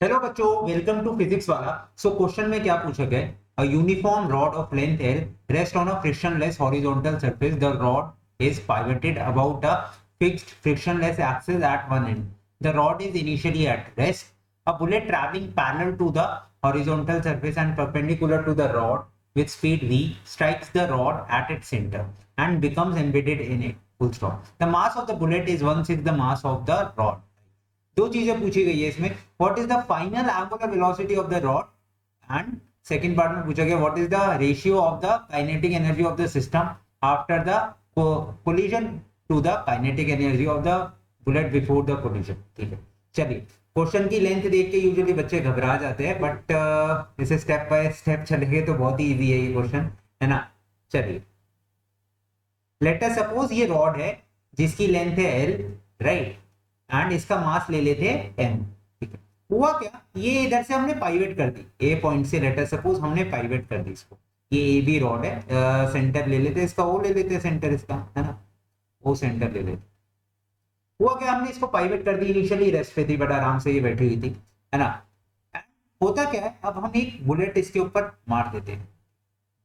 Hello बच्चों, welcome to physics वाला। So question में क्या पूछा गया? A uniform rod of length L rest on a frictionless horizontal surface. The rod is pivoted about a fixed frictionless axis at one end. The rod is initially at rest. A bullet traveling parallel to the horizontal surface and perpendicular to the rod with speed v strikes the rod at its center and becomes embedded in it. Full stop. The mass of the bullet is 1/6 the mass of the rod. दो चीजें पूछी गई है इसमें। What is the final angular velocity of the rod, and second part में पूछा गया what is the ratio of the kinetic energy of the system after the collision to the kinetic energy of the bullet before the collision. ठीक है, चलिए। Question की length देख के usually बच्चे घबरा जाते हैं, बट इसे स्टेप बाय स्टेप चलेंगे तो बहुत ही इजी है ये क्वेश्चन, है ना। चलिए, लेट अस सपोज ये रॉड है जिसकी लेंथ है एल, राइट, एंड इसका मास ले लेते हैं एम। ठीक है, हुआ क्या, ये इधर से हमने पाइवेट कर दी, ए पॉइंट से लेट अस सपोज हमने पाइवेट कर दी इसको। ये ए बी रॉड है, सेंटर ले लेते हैं इसका, ओ ले लेते हैं सेंटर इसका, है ना, ओ सेंटर ले लेते। हुआ क्या, हमने इसको पाइवेट कर दी, इनिशियली रेस्ट पे थी बट आराम से ये बैठी हुई थी, है ना। And होता क्या है, अब हम एक बुलेट इसके ऊपर मार देते हैं।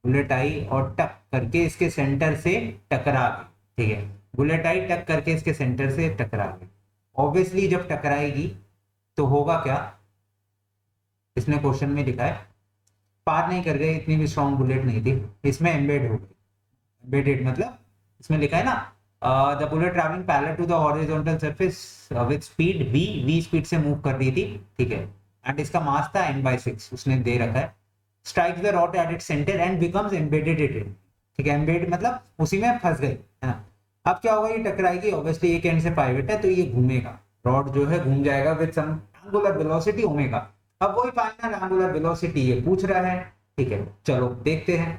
बुलेट आई और टक करके इसके सेंटर से टकरा गई। ठीक है, बुलेट आई टक करके इसके सेंटर से टकरा गई। ऑब्वियसली जब टकराएगी तो होगा क्या, इसने क्वेश्चन में लिखा है पार नहीं कर गए, इतनी भी स्ट्रॉन्ग बुलेट नहीं थी, इसमें एम्बेड हो गई। एम्बेडेड मतलब इसमें लिखा है ना, the bullet travelling parallel to the horizontal surface with speed v speed से मूव कर रही थी। ठीक है, एंड इसका मास था n/6, उसने दे रखा है। Strike the rod at its centre and becomes embedded it in. ठीक है, एम्बेड मतलब उसी में फंस गई, है ना। अब क्या होगा, ये टकराएगी, ऑब्वियसली एक एंड से पाइवेट है तो ये घूमेगा, रॉड जो है घूम जाएगा with some angular velocity omega. अब वही फाइनल एंगुलर वेलोसिटी ये पूछ रहा है। ठीक है, चलो देखते हैं।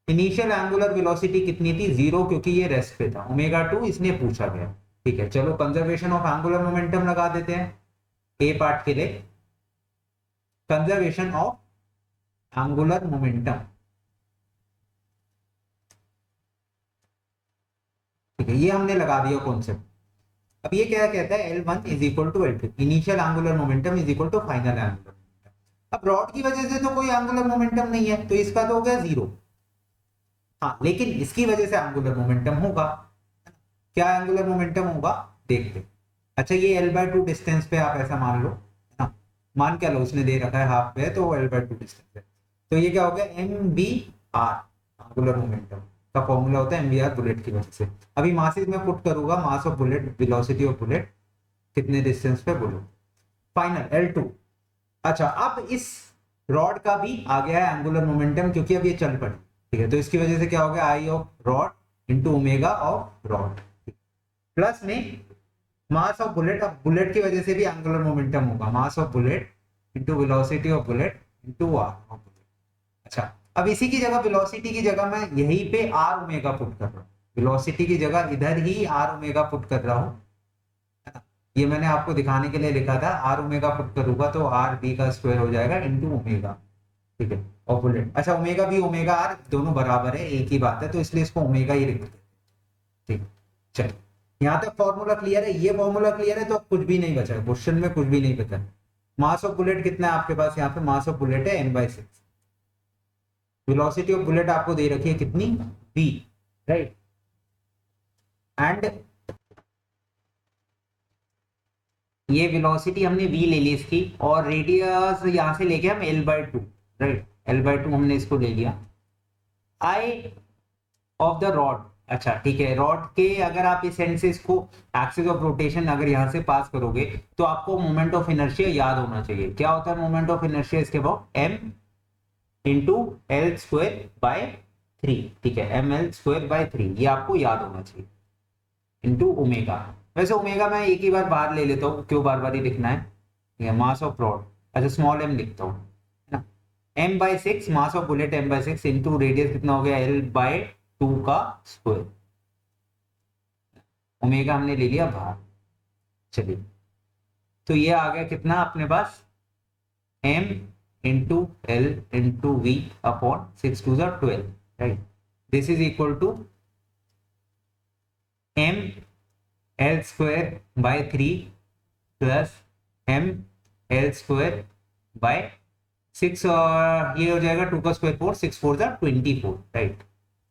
इनिशियल एंगुलर वेलोसिटी कितनी थी, 0, क्योंकि ये रेस्ट पे था। ओमेगा 2 इसने पूछा गया। ठीक है, चलो कंजर्वेशन ऑफ एंगुलर मोमेंटम लगा देते हैं ए पार्ट के लिए। कंजर्वेशन ऑफ एंगुलर मोमेंटम, ठीक है, ये हमने लगा दिया कॉन्सेप्ट। अब ये क्या कहता है, L1 is equal to L2, initial angular momentum is equal to final angular momentum. अब रॉड की वजह से तो कोई एंगुलर मोमेंटम नहीं है तो इसका तो हो गया 0। हाँ, लेकिन इसकी वजह से एंगुलर मोमेंटम होगा। क्या एंगुलर मोमेंटम होगा, देखते। अच्छा, ये L/2 डिस्टेंस पे आप ऐसा मान लो, है ना, मान क्या लो, उसने दे रखा है हाफ पे तो L/2 डिस्टेंस है। तो ये क्या हो गया, MVR, एंगुलर मोमेंटम का फॉर्मूला होता है MVR बुलेट की वजह से। अभी मासेस में पुट करूंगा, मास of bullet, velocity of bullet, कितने डिस्टेंस पे बोलो, फाइनल L2। अच्छा, अब इस रॉड का भी आ गया है एंगुलर मोमेंटम, क्योंकि अब ये चल पड़ी। ठीक है, तो इसकी वजह से क्या हो गया, I of rod into omega of rod, plus में मास ऑफ बुलेट। अब बुलेट की वजह से भी एंगुलर मोमेंटम होगा, mass of bullet into velocity of bullet into r of bullet. अच्छा, अब इसी की जगह, वेलोसिटी की जगह मैं यहीं पे आर ओमेगा पुट कर रहा हूँ, वेलोसिटी की जगह इधर ही आर ओमेगा पुट कर रहा हूँ। ये मैंने आपको दिखाने के लिए लिखा था, आर ओमेगा पुट करूंगा तो आर बी का स्क्वायर हो जाएगा इंटू ओमेगा। ठीक है, और बुलेट, अच्छा ओमेगा बी ओमेगा आर दोनों बराबर है, एक ही बात है, तो इसलिए इसको ओमेगा ही लिख देते हैं। ठीक, चलो यहाँ तक फॉर्मूला क्लियर है। ये फॉर्मूला क्लियर है तो अब कुछ भी नहीं बचा, क्वेश्चन में कुछ भी नहीं बचा। मास ऑफ बुलेट कितना है आपके पास, यहाँ पे मास ऑफ बुलेट है n/6। वेलोसिटी ऑफ बुलेट आपको दे रखी है कितनी, v, राइट, एंड ये वेलोसिटी हमने v ले ली इसकी, और रेडियस यहां से लेके हम L/2, राइट, L/2 हमने इसको ले लिया। आई ऑफ द रॉड, अच्छा ठीक है, रॉड के अगर आप इस एंड से इसको एक्सिस ऑफ रोटेशन अगर यहां से पास करोगे तो आपको मोमेंट ऑफ इनर्शिया याद होना चाहिए। क्या होता है मोमेंट ऑफ इनर्शिया, इसके बाद m into L square bye 3। ठीक है, ml²/3, ये आपको याद होना चाहिए, इंटू ओमेगा। वैसे ओमेगा मैं एक ही बार बाहर ले लेता हूँ, क्यों बार बार ही लिखना है, मास ऑफ रॉड, अच्छा स्मॉल m लिखता हूँ, है ना, m/6, mass of bullet m/6 into radius कितना हो गया, L/2 का स्क्वायर। ओमेगा हमने ले लिया बाहर। चलिए, तो ये आ गया कितना अपने पास, m into L into v upon 6×2 = 12, right. This is equal to m L² by 3 plus m L square by 6, ये हो जाएगा 2 का स्क्वायर 4, 6 4 24, राइट,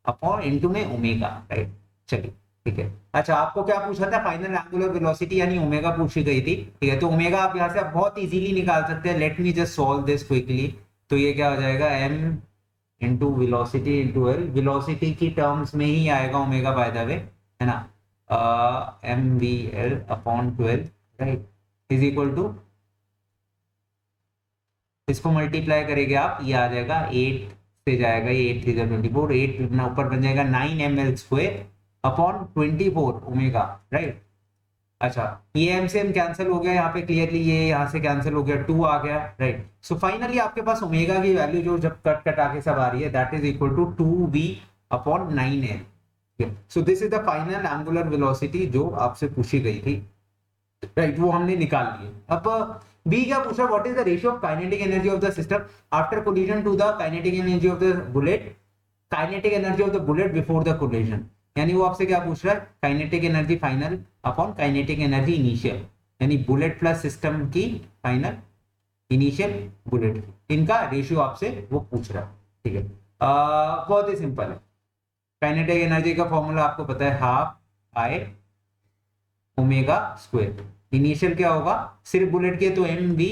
अपॉन इनटू में ओमेगा, राइट। चलिए ठीक है। अच्छा, आपको क्या पूछा था, फाइनल एंगुलर वेलोसिटी यानी ओमेगा पूछी गई थी, ठीक है। तो ओमेगा आप यहाँ से आप बहुत इजीली निकाल सकते हैं। Let me just solve this quickly. तो ये क्या हो जाएगा, m into velocity into L, velocity की टर्म्स में ही आएगा ओमेगा बाय द वे, है ना, m v L upon 12, right, is equal to, इसको मल्टीप्लाई करेंगे आप, ये आ जाएगा 8 से जाएगा, ये 8 3 24, 8 ऊपर बन जाएगा 9 ml square upon 24 omega, right. अच्छा, ये एम से एम कैंसिल हो गया यहाँ पे क्लियरली, ये यहाँ से कैंसिल हो गया, 2 आ गया, राइट। सो फाइनली आपके पास ओमेगा की वैल्यू जो जब कट कट आके सब आ रही है, that is equal to 2v upon 9l। So this is the final angular velocity जो आपसे पूछी गई थी, राइट, वो हमने निकाल ली। अब बी क्या पूछा, what is the ratio of kinetic energy of the system after collision to the kinetic energy of the bullet, kinetic energy of the bullet before the collision. यानी वो आपसे क्या पूछ रहा है, kinetic energy final upon kinetic energy initial, यानी bullet plus system की final, initial bullet, इनका रेशियो आपसे वो पूछ रहा है, ठीक है। बहुत ही सिंपल है। काइनेटिक एनर्जी का फॉर्मूला आपको पता है, half I omega square. Initial क्या होगा, सिर्फ बुलेट के तो एम वी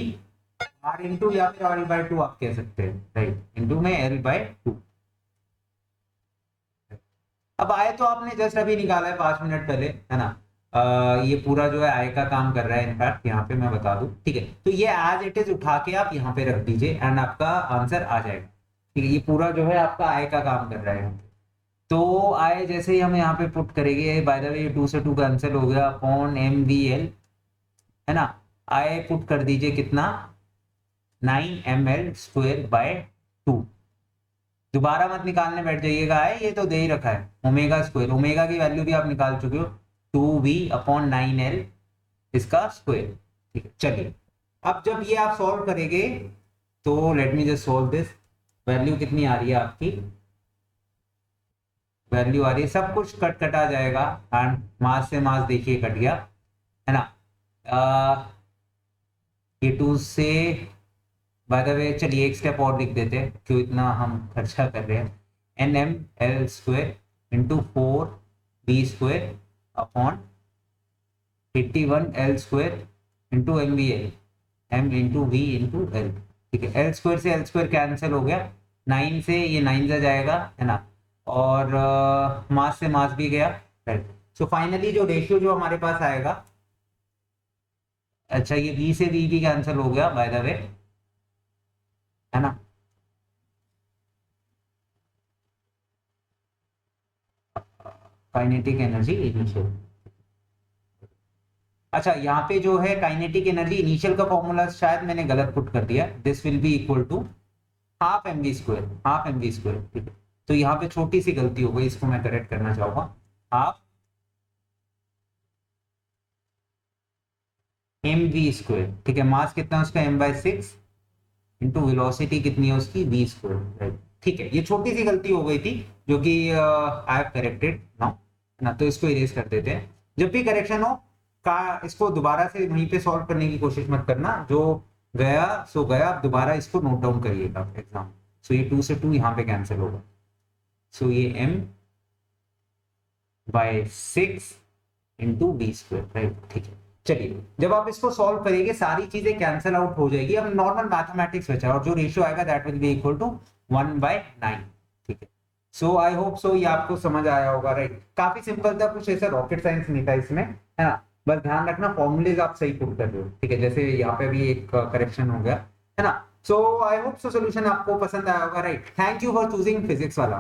आर इंटू या फिर आर बाय 2 आप कह सकते हैं, राइट, इंटू में एल बाय 2। अब आए तो आपने जस्ट अभी निकाला है 5 मिनट पहले, है ना। ये पूरा जो है आय का काम कर रहा है, इनफैक्ट यहाँ पे मैं बता दूं, ठीक है। तो ये एज इट इज उठा के आप यहाँ पे रख दीजिए एंड आपका आंसर आ जाएगा, ठीक है। ये पूरा जो है आपका आय का काम कर रहा है। तो आय जैसे ही हम यहाँ पे पुट करेंगे, बाय द वे 2 से 2 कैंसिल हो गया, अपॉन एम वी एल, है ना। आय पुट कर दीजिए कितना, 9 ml स्क्वायर बाय 2। दोबारा मत निकालने बैठ जाइएगा, है ये तो दे ही रखा है, ओमेगा स्क्वायर, ओमेगा की वैल्यू भी आप निकाल चुके हो, 2v अपॉन 9l इसका स्क्वायर, ठीक है। चलिए, अब जब ये आप सॉल्व करेंगे तो late me just solve this. Value कितनी आ रही है आपकी, वैल्यू आ रही है, सब कुछ कट कटा जाएगा एंड मास से मास देखिए कट गया, है ना। ये 2 से, बाय द वे चलिए एक स्टेप और लिख देते हैं, क्यों इतना हम खर्चा कर रहे हैं, n m L square into 4 b square upon 81 L square into m v L, m into v into L, ठीक है। एल स्क्वायर से एल स्क्वायर कैंसिल हो गया, 9 से ये 9 से जाएगा, है ना, और मास से मास भी गया, राइट। सो फाइनली जो रेशियो जो हमारे पास आएगा, अच्छा ये v से v भी कैंसिल हो गया बाय द वे, है ना। काइनेटिक एनर्जी इनिशियल, अच्छा यहाँ पे जो है काइनेटिक एनर्जी इनिशियल का फॉर्मूला शायद मैंने गलत पुट कर दिया, this will be equal to half m v square, half m v square, ठीक है। तो यहाँ पे छोटी सी गलती हो गई, इसको मैं करेक्ट करना चाहूंगा, हाफ एम वी स्क्वायर, ठीक है। मास कितना है उसका, m/6 इंटू वेलोसिटी कितनी है उसकी, v स्क्वायर, राइट, ठीक है। ये छोटी सी गलती हो गई थी जो कि आई हैव करेक्टेड नाउ, ना, तो इसको इरेज कर देते हैं। जब भी करेक्शन हो का इसको दोबारा से वहीं पे सॉल्व करने की कोशिश मत करना, जो गया सो गया, आप दोबारा इसको नोट डाउन करिएगा एग्जाम। सो ये 2 से 2 यहाँ पे कैंसिल होगा, सो ये m/6 into we square, right, ठीक है। चलिए, जब आप इसको सॉल्व करेंगे सारी चीजें कैंसिल आउट हो जाएगी, अब नॉर्मल मैथमेटिक्स बचा और जो रेशियो आएगा that will be equal to 1/9, ठीक है। सो आई होप सो ये आपको समझ आया होगा, राइट। काफी सिंपल था, कुछ ऐसा रॉकेट साइंस नहीं था इसमें, है ना। बस ध्यान रखना फॉर्मूलेज आप सही पुट कर रहे हो, ठीक है। जैसे यहाँ पे भी एक करेक्शन हो गया, है ना। सो आई होप सो सोल्यूशन आपको पसंद आया होगा, right. Thank you for choosing physics वाला।